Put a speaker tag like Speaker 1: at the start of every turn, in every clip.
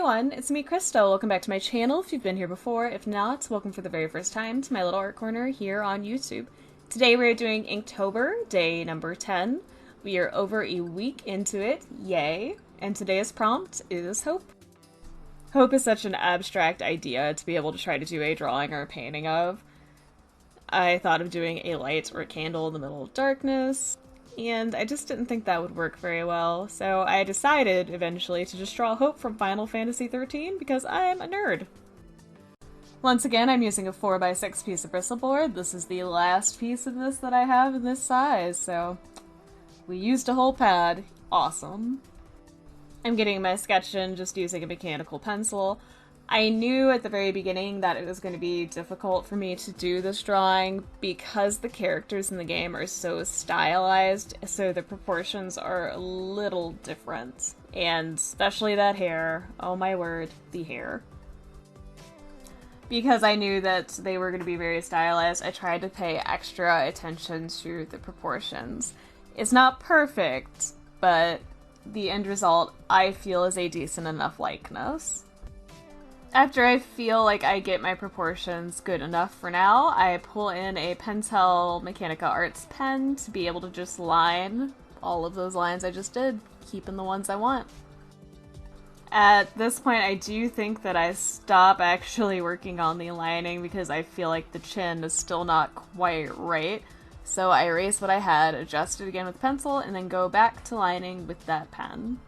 Speaker 1: everyone, it's me, Crystal. Welcome back to my channel if you've been here before. If not, welcome for the very first time to my little art corner here on YouTube. Today we're doing Inktober, day number 10. We are over a week into it, yay! And today's prompt is hope. Hope is such an abstract idea to be able to try to do a drawing or a painting of. I thought of doing a light or a candle in the middle of darkness, and I just didn't think that would work very well, so I decided eventually to just draw Hope from Final Fantasy XIII because I'm a nerd. Once again, I'm using a 4x6 piece of bristle board. This is the last piece of this that I have in this size, so we used a whole pad. Awesome. I'm getting my sketch in just using a mechanical pencil. I knew at the very beginning that it was going to be difficult for me to do this drawing because the characters in the game are so stylized, so the proportions are a little different. And especially that hair. Oh my word, the hair. Because I knew that they were going to be very stylized, I tried to pay extra attention to the proportions. It's not perfect, but the end result I feel is a decent enough likeness. After I feel like I get my proportions good enough for now, I pull in a Pentel Mechanica Arts pen to be able to just line all of those lines I just did, keeping the ones I want. At this point, I do think that I stop actually working on the lining because I feel like the chin is still not quite right. So I erase what I had, adjust it again with pencil, and then go back to lining with that pen.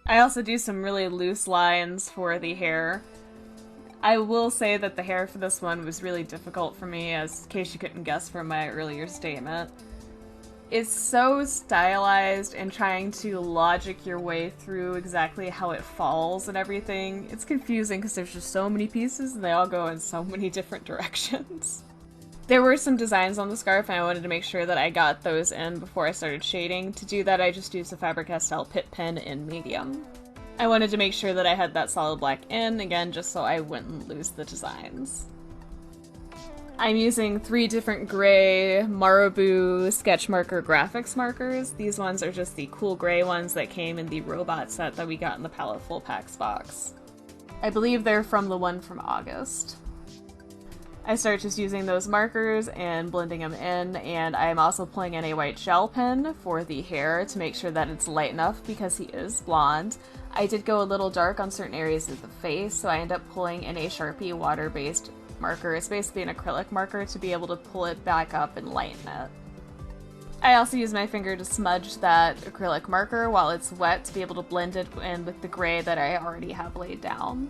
Speaker 1: I also do some really loose lines for the hair. I will say that the hair for this one was really difficult for me, as in case you couldn't guess from my earlier statement. It's so stylized, and trying to logic your way through exactly how it falls and everything, it's confusing because there's just so many pieces and they all go in so many different directions. There were some designs on the scarf and I wanted to make sure that I got those in before I started shading. To do that, I just used a Faber-Castell Pitt pen in medium. I wanted to make sure that I had that solid black in, again, just so I wouldn't lose the designs. I'm using 3 different gray Marabu sketch marker Graphix markers. These ones are just the cool gray ones that came in the robot set that we got in the palette full packs box. I believe they're from the one from August. I start just using those markers and blending them in, and I'm also pulling in a white gel pen for the hair to make sure that it's light enough because he is blonde. I did go a little dark on certain areas of the face, so I end up pulling in a Sharpie water-based marker. It's basically an acrylic marker to be able to pull it back up and lighten it. I also use my finger to smudge that acrylic marker while it's wet to be able to blend it in with the gray that I already have laid down.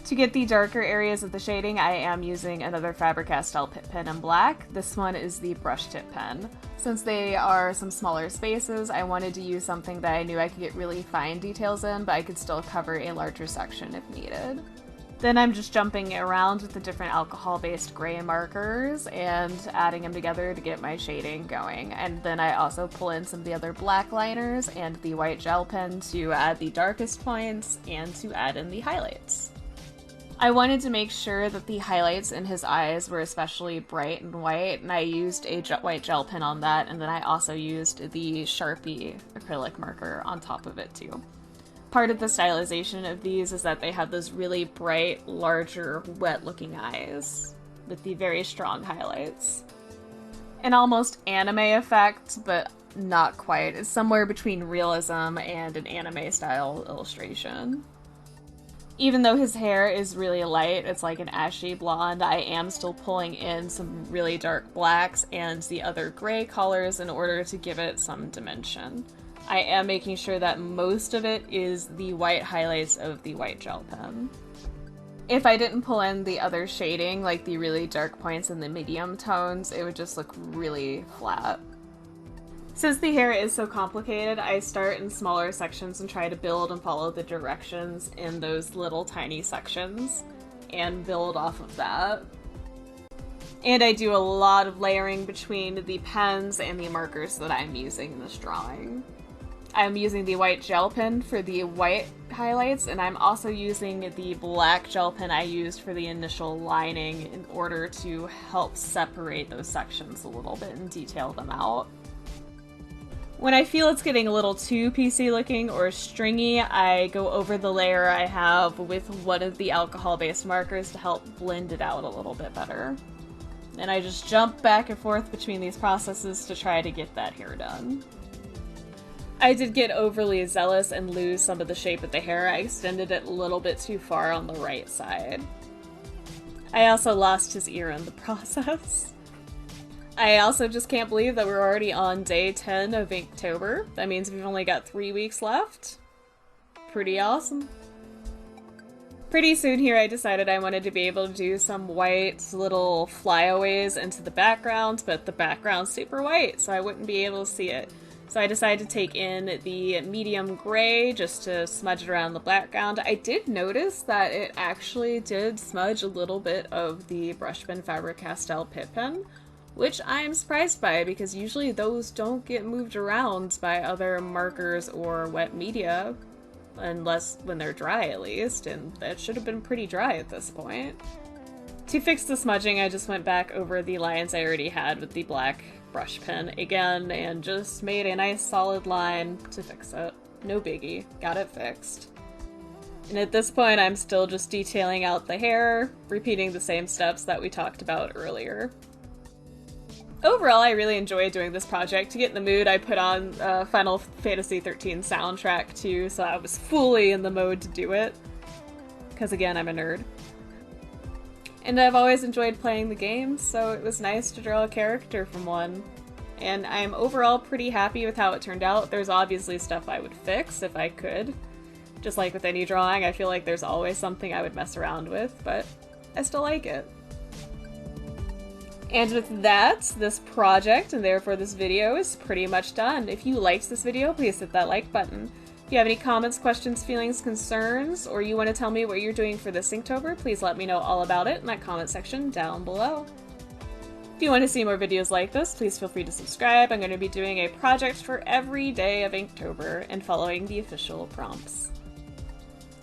Speaker 1: To get the darker areas of the shading, I am using another Faber-Castell Pitt pen in black. This one is the brush tip pen. Since they are some smaller spaces, I wanted to use something that I knew I could get really fine details in, but I could still cover a larger section if needed. Then I'm just jumping around with the different alcohol-based gray markers and adding them together to get my shading going. And then I also pull in some of the other black liners and the white gel pen to add the darkest points and to add in the highlights. I wanted to make sure that the highlights in his eyes were especially bright and white, and I used a white gel pen on that, and then I also used the Sharpie acrylic marker on top of it too. Part of the stylization of these is that they have those really bright, larger, wet-looking eyes with the very strong highlights. An almost anime effect, but not quite. It's somewhere between realism and an anime-style illustration. Even though his hair is really light, it's like an ashy blonde, I am still pulling in some really dark blacks and the other gray colors in order to give it some dimension. I am making sure that most of it is the white highlights of the white gel pen. If I didn't pull in the other shading, like the really dark points and the medium tones, it would just look really flat. Since the hair is so complicated, I start in smaller sections and try to build and follow the directions in those little tiny sections and build off of that. And I do a lot of layering between the pens and the markers that I'm using in this drawing. I'm using the white gel pen for the white highlights, and I'm also using the black gel pen I used for the initial lining in order to help separate those sections a little bit and detail them out. When I feel it's getting a little too PC looking or stringy, I go over the layer I have with one of the alcohol-based markers to help blend it out a little bit better. And I just jump back and forth between these processes to try to get that hair done. I did get overly zealous and lose some of the shape of the hair. I extended it a little bit too far on the right side. I also lost his ear in the process. I also just can't believe that we're already on day 10 of Inktober. That means we've only got 3 weeks left. Pretty awesome. Pretty soon here I decided I wanted to be able to do some white little flyaways into the background, but the background's super white, so I wouldn't be able to see it. So I decided to take in the medium gray just to smudge it around the background. I did notice that it actually did smudge a little bit of the brush pen Faber-Castell Pitt pen, which I'm surprised by because usually those don't get moved around by other markers or wet media, unless when they're dry at least, and that should have been pretty dry at this point. To fix the smudging, I just went back over the lines I already had with the black brush pen again and just made a nice solid line to fix it. No biggie, got it fixed. And at this point I'm still just detailing out the hair, repeating the same steps that we talked about earlier. Overall, I really enjoyed doing this project. To get in the mood, I put on Final Fantasy XIII soundtrack too, so I was fully in the mode to do it. Because again, I'm a nerd. And I've always enjoyed playing the game, so it was nice to draw a character from one. And I'm overall pretty happy with how it turned out. There's obviously stuff I would fix if I could. Just like with any drawing, I feel like there's always something I would mess around with, but I still like it. And with that, this project, and therefore this video, is pretty much done. If you liked this video, please hit that like button. If you have any comments, questions, feelings, concerns, or you want to tell me what you're doing for this Inktober, please let me know all about it in that comment section down below. If you want to see more videos like this, please feel free to subscribe. I'm going to be doing a project for every day of Inktober and following the official prompts.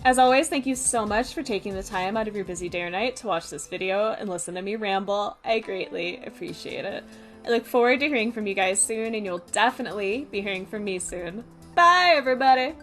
Speaker 1: As always, thank you so much for taking the time out of your busy day or night to watch this video and listen to me ramble. I greatly appreciate it. I look forward to hearing from you guys soon, and you'll definitely be hearing from me soon. Bye, everybody!